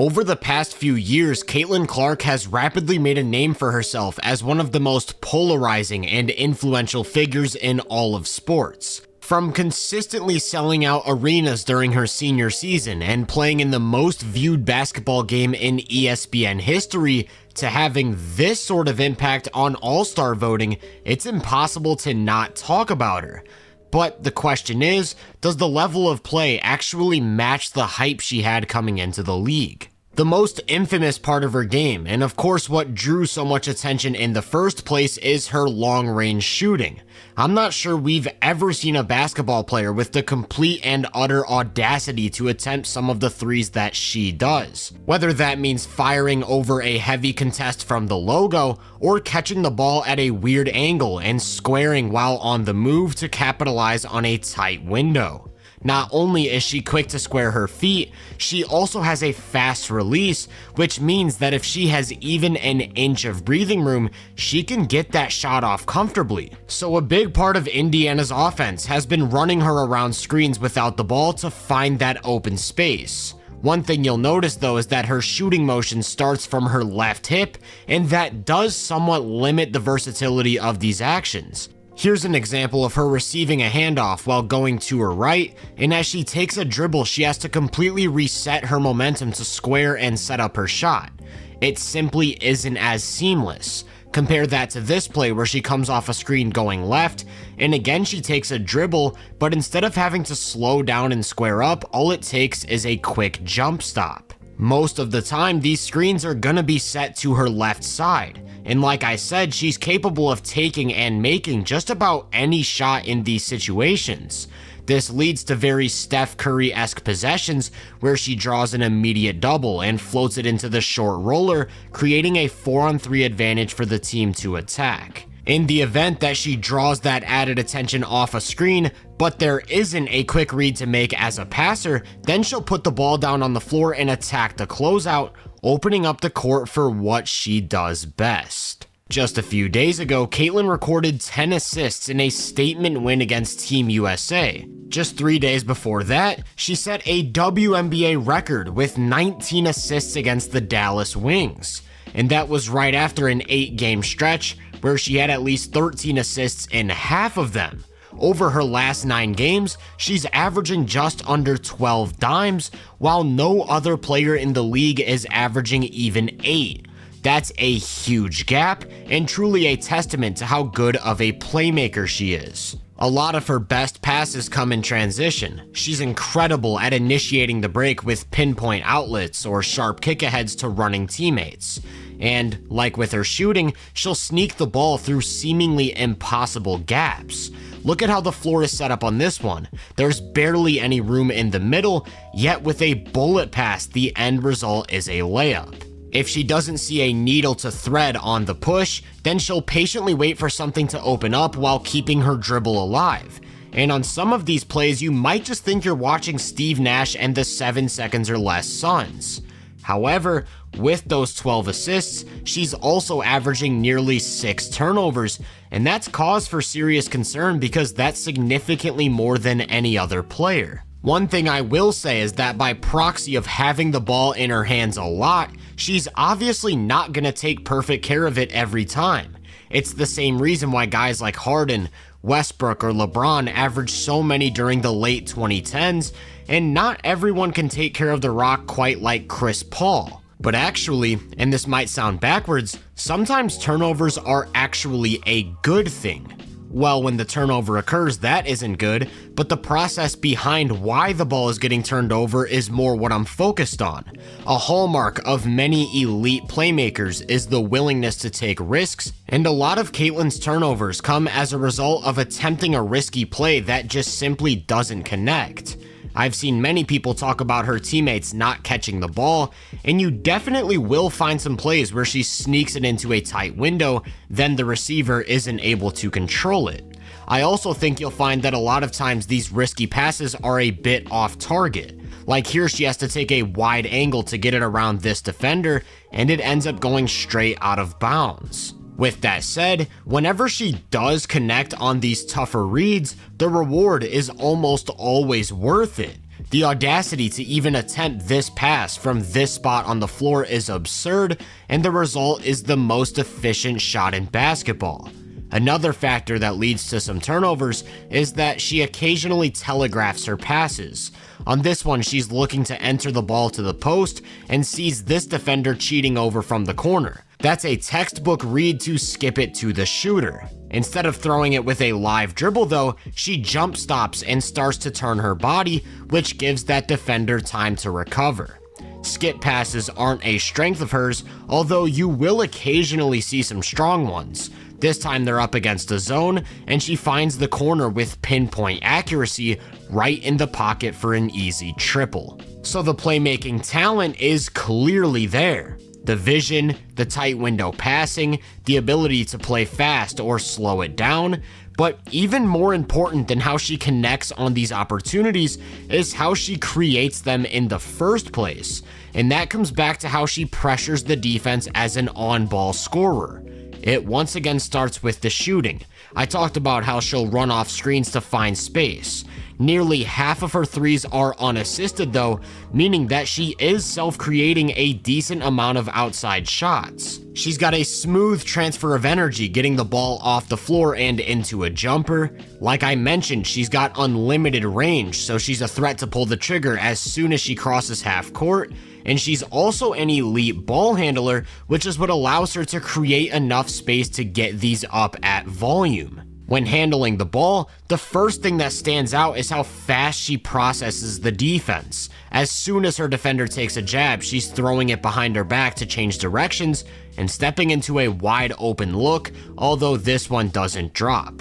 Over the past few years, Caitlin Clark has rapidly made a name for herself as one of the most polarizing and influential figures in all of sports. From consistently selling out arenas during her senior season and playing in the most viewed basketball game in ESPN history, to having this sort of impact on All-Star voting, it's impossible to not talk about her. But the question is, does the level of play actually match the hype she had coming into the league? The most infamous part of her game, and of course what drew so much attention in the first place, is her long-range shooting. I'm not sure we've ever seen a basketball player with the complete and utter audacity to attempt some of the threes that she does. Whether that means firing over a heavy contest from the logo, or catching the ball at a weird angle and squaring while on the move to capitalize on a tight window. Not only is she quick to square her feet, she also has a fast release, which means that if she has even an inch of breathing room, she can get that shot off comfortably. So a big part of Indiana's offense has been running her around screens without the ball to find that open space. One thing you'll notice though is that her shooting motion starts from her left hip, and that does somewhat limit the versatility of these actions. Here's an example of her receiving a handoff while going to her right, and as she takes a dribble, she has to completely reset her momentum to square and set up her shot. It simply isn't as seamless. Compare that to this play where she comes off a screen going left, and again she takes a dribble, but instead of having to slow down and square up, all it takes is a quick jump stop. Most of the time, these screens are gonna be set to her left side. And like I said, she's capable of taking and making just about any shot in these situations. This leads to very Steph Curry-esque possessions where she draws an immediate double and floats it into the short roller, creating a 4-on-3 advantage for the team to attack. In the event that she draws that added attention off a screen, but there isn't a quick read to make as a passer, then she'll put the ball down on the floor and attack the closeout, opening up the court for what she does best. Just a few days ago, Caitlin recorded 10 assists in a statement win against Team USA. Just 3 days before that, she set a WNBA record with 19 assists against the Dallas Wings. And that was right after an 8-game stretch where she had at least 13 assists in half of them. Over her last 9 games, she's averaging just under 12 dimes, while no other player in the league is averaging even 8. That's a huge gap, and truly a testament to how good of a playmaker she is. A lot of her best passes come in transition. She's incredible at initiating the break with pinpoint outlets or sharp kick-aheads to running teammates. And, like with her shooting, she'll sneak the ball through seemingly impossible gaps. Look at how the floor is set up on this one. There's barely any room in the middle, yet with a bullet pass, the end result is a layup. If she doesn't see a needle to thread on the push, then she'll patiently wait for something to open up while keeping her dribble alive. And on some of these plays, you might just think you're watching Steve Nash and the 7 seconds or less Suns. However, with those 12 assists, she's also averaging nearly 6 turnovers, and that's cause for serious concern because that's significantly more than any other player. One thing I will say is that by proxy of having the ball in her hands a lot, she's obviously not going to take perfect care of it every time. It's the same reason why guys like Harden, Westbrook, or LeBron average so many during the late 2010s, and not everyone can take care of the rock quite like Chris Paul. But actually, and this might sound backwards, sometimes turnovers are actually a good thing. Well, when the turnover occurs, that isn't good, but the process behind why the ball is getting turned over is more what I'm focused on. A hallmark of many elite playmakers is the willingness to take risks, and a lot of Caitlin's turnovers come as a result of attempting a risky play that just simply doesn't connect. I've seen many people talk about her teammates not catching the ball, and you definitely will find some plays where she sneaks it into a tight window, then the receiver isn't able to control it. I also think you'll find that a lot of times these risky passes are a bit off target. Like here, she has to take a wide angle to get it around this defender, and it ends up going straight out of bounds. With that said, whenever she does connect on these tougher reads, the reward is almost always worth it. The audacity to even attempt this pass from this spot on the floor is absurd, and the result is the most efficient shot in basketball. Another factor that leads to some turnovers is that she occasionally telegraphs her passes. On this one, she's looking to enter the ball to the post and sees this defender cheating over from the corner. That's a textbook read to skip it to the shooter. Instead of throwing it with a live dribble though, she jump stops and starts to turn her body, which gives that defender time to recover. Skip passes aren't a strength of hers, although you will occasionally see some strong ones. This time they're up against a zone, and she finds the corner with pinpoint accuracy right in the pocket for an easy triple. So the playmaking talent is clearly there. The vision, the tight window passing, the ability to play fast or slow it down, but even more important than how she connects on these opportunities is how she creates them in the first place. And that comes back to how she pressures the defense as an on-ball scorer. It once again starts with the shooting. I talked about how she'll run off screens to find space. Nearly half of her threes are unassisted though, meaning that she is self-creating a decent amount of outside shots. She's got a smooth transfer of energy getting the ball off the floor and into a jumper. Like I mentioned, she's got unlimited range, so she's a threat to pull the trigger as soon as she crosses half court. And she's also an elite ball handler, which is what allows her to create enough space to get these up at volume. When handling the ball, the first thing that stands out is how fast she processes the defense. As soon as her defender takes a jab, she's throwing it behind her back to change directions and stepping into a wide open look, although this one doesn't drop.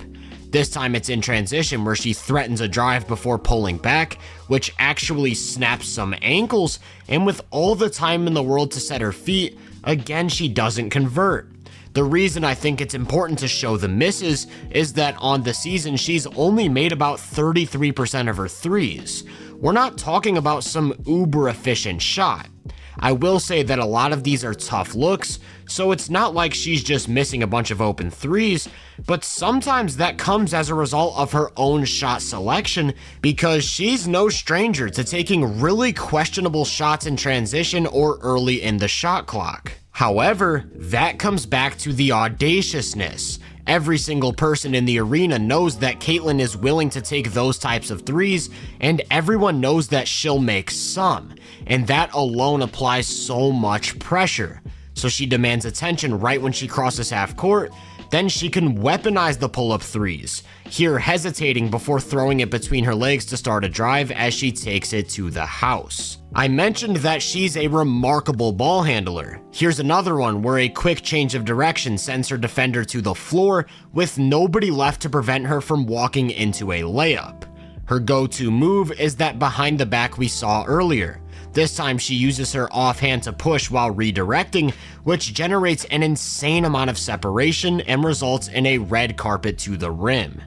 This time it's in transition where she threatens a drive before pulling back, which actually snaps some ankles, and with all the time in the world to set her feet, again she doesn't convert. The reason I think it's important to show the misses is that on the season she's only made about 33% of her threes. We're not talking about some uber efficient shot. I will say that a lot of these are tough looks, so it's not like she's just missing a bunch of open threes, but sometimes that comes as a result of her own shot selection because she's no stranger to taking really questionable shots in transition or early in the shot clock. However, that comes back to the audaciousness. Every single person in the arena knows that Caitlin is willing to take those types of threes, and everyone knows that she'll make some, and that alone applies so much pressure. So she demands attention right when she crosses half court, then she can weaponize the pull-up threes, here hesitating before throwing it between her legs to start a drive as she takes it to the house. I mentioned that she's a remarkable ball handler. Here's another one where a quick change of direction sends her defender to the floor with nobody left to prevent her from walking into a layup. Her go-to move is that behind the back we saw earlier. This time she uses her offhand to push while redirecting, which generates an insane amount of separation and results in a red carpet to the rim.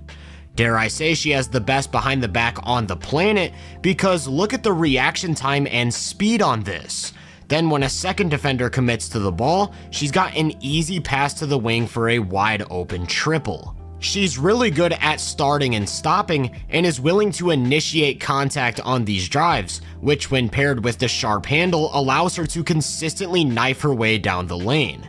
Dare I say she has the best behind the back on the planet, because look at the reaction time and speed on this. Then when a second defender commits to the ball, she's got an easy pass to the wing for a wide open triple. She's really good at starting and stopping and is willing to initiate contact on these drives, which when paired with the sharp handle allows her to consistently knife her way down the lane.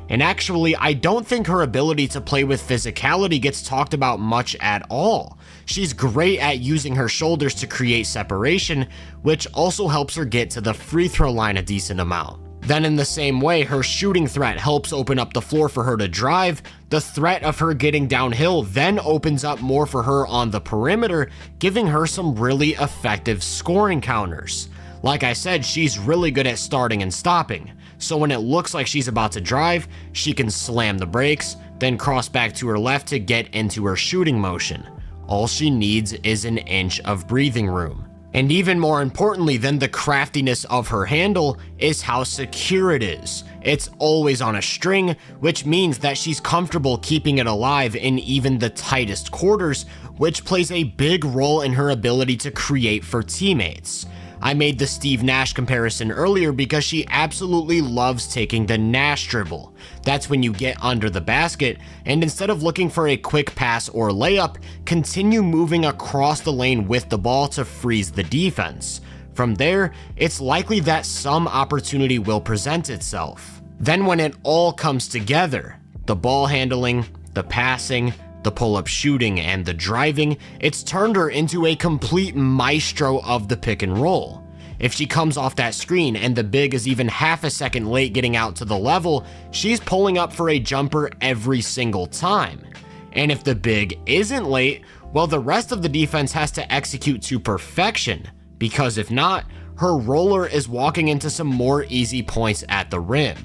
And actually, I don't think her ability to play with physicality gets talked about much at all. She's great at using her shoulders to create separation, which also helps her get to the free throw line a decent amount. Then in the same way, her shooting threat helps open up the floor for her to drive. The threat of her getting downhill then opens up more for her on the perimeter, giving her some really effective scoring counters. Like I said, she's really good at starting and stopping. So when it looks like she's about to drive, she can slam the brakes, then cross back to her left to get into her shooting motion. All she needs is an inch of breathing room. And even more importantly than the craftiness of her handle is how secure it is. It's always on a string, which means that she's comfortable keeping it alive in even the tightest quarters, which plays a big role in her ability to create for teammates. I made the Steve Nash comparison earlier because she absolutely loves taking the Nash dribble. That's when you get under the basket, and instead of looking for a quick pass or layup, continue moving across the lane with the ball to freeze the defense. From there, it's likely that some opportunity will present itself. Then when it all comes together, the ball handling, the passing, the pull-up shooting, and the driving, it's turned her into a complete maestro of the pick and roll. If she comes off that screen and the big is even half a second late getting out to the level, she's pulling up for a jumper every single time. And if the big isn't late, well, the rest of the defense has to execute to perfection, because if not, her roller is walking into some more easy points at the rim.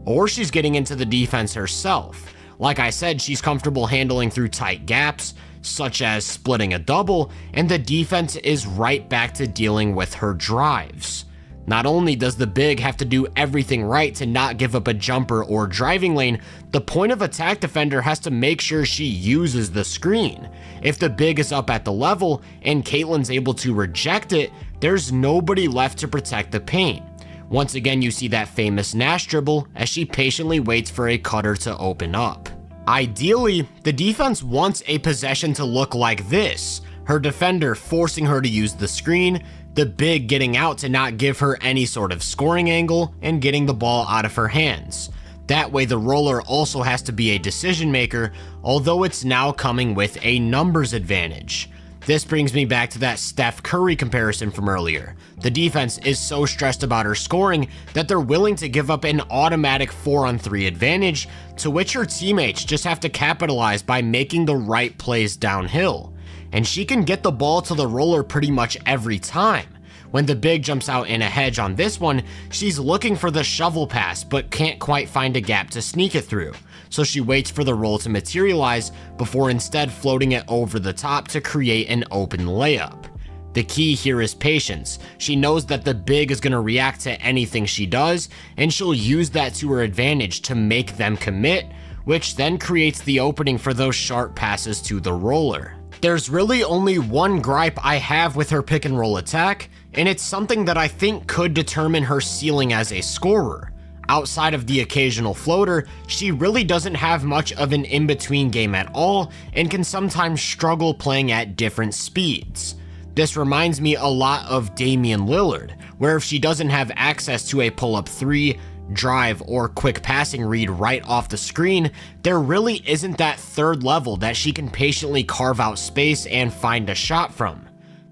Or she's getting into the defense herself. Like I said, she's comfortable handling through tight gaps, such as splitting a double, and the defense is right back to dealing with her drives. Not only does the big have to do everything right to not give up a jumper or driving lane, the point of attack defender has to make sure she uses the screen. If the big is up at the level and Caitlyn's able to reject it, there's nobody left to protect the paint. Once again, you see that famous Nash dribble as she patiently waits for a cutter to open up. Ideally, the defense wants a possession to look like this: her defender forcing her to use the screen, the big getting out to not give her any sort of scoring angle, and getting the ball out of her hands. That way the roller also has to be a decision maker, although it's now coming with a numbers advantage. This brings me back to that Steph Curry comparison from earlier. The defense is so stressed about her scoring that they're willing to give up an automatic 4-on-3 advantage, to which her teammates just have to capitalize by making the right plays downhill. And she can get the ball to the roller pretty much every time. When the big jumps out in a hedge on this one, she's looking for the shovel pass but can't quite find a gap to sneak it through. So she waits for the roll to materialize before instead floating it over the top to create an open layup. The key here is patience. She knows that the big is going to react to anything she does, and she'll use that to her advantage to make them commit, which then creates the opening for those sharp passes to the roller. There's really only one gripe I have with her pick and roll attack, and it's something that I think could determine her ceiling as a scorer. Outside of the occasional floater, she really doesn't have much of an in-between game at all and can sometimes struggle playing at different speeds. This reminds me a lot of Damian Lillard, where if she doesn't have access to a pull-up 3, drive, or quick passing read right off the screen, there really isn't that third level that she can patiently carve out space and find a shot from.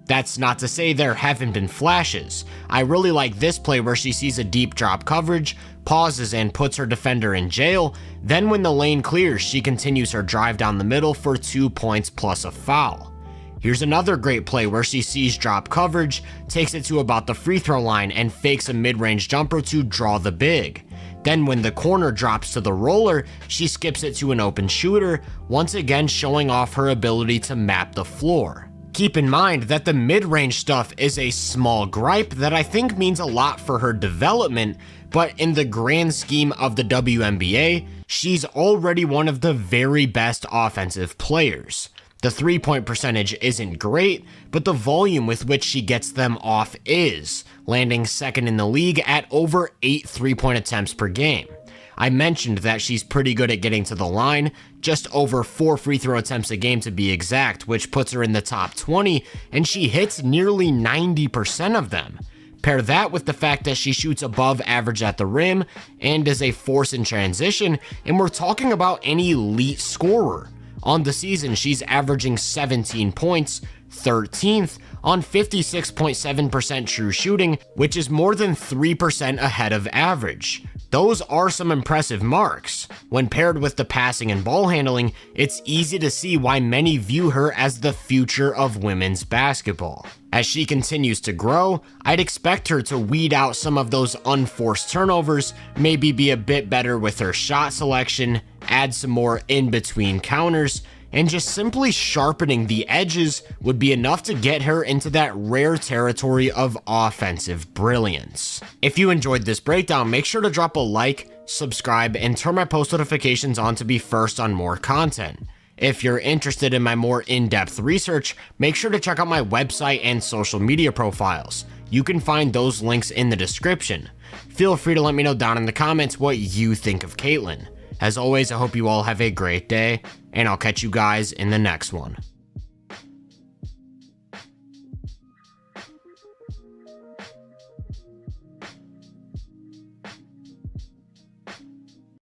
That's not to say there haven't been flashes. I really like this play where she sees a deep drop coverage, pauses and puts her defender in jail, then when the lane clears, she continues her drive down the middle for 2 points plus a foul. Here's another great play where she sees drop coverage, takes it to about the free throw line and fakes a mid-range jumper to draw the big. Then when the corner drops to the roller, she skips it to an open shooter, once again showing off her ability to map the floor. Keep in mind that the mid-range stuff is a small gripe that I think means a lot for her development, but in the grand scheme of the WNBA, she's already one of the very best offensive players. The three-point percentage isn't great, but the volume with which she gets them off is, landing second in the league at over 8 3-point attempts per game. I mentioned that she's pretty good at getting to the line, just over 4 free throw attempts a game to be exact, which puts her in the top 20, and she hits nearly 90% of them. Pair that with the fact that she shoots above average at the rim and is a force in transition, and we're talking about an elite scorer. On the season, she's averaging 17 points, 13th on 56.7% true shooting, which is more than 3% ahead of average. Those are some impressive marks. When paired with the passing and ball handling, it's easy to see why many view her as the future of women's basketball. As she continues to grow, I'd expect her to weed out some of those unforced turnovers, maybe be a bit better with her shot selection, add some more in-between counters, and just simply sharpening the edges would be enough to get her into that rare territory of offensive brilliance. If you enjoyed this breakdown, make sure to drop a like, subscribe, and turn my post notifications on to be first on more content. If you're interested in my more in-depth research, make sure to check out my website and social media profiles. You can find those links in the description. Feel free to let me know down in the comments what you think of Caitlin. As always, I hope you all have a great day, and I'll catch you guys in the next one.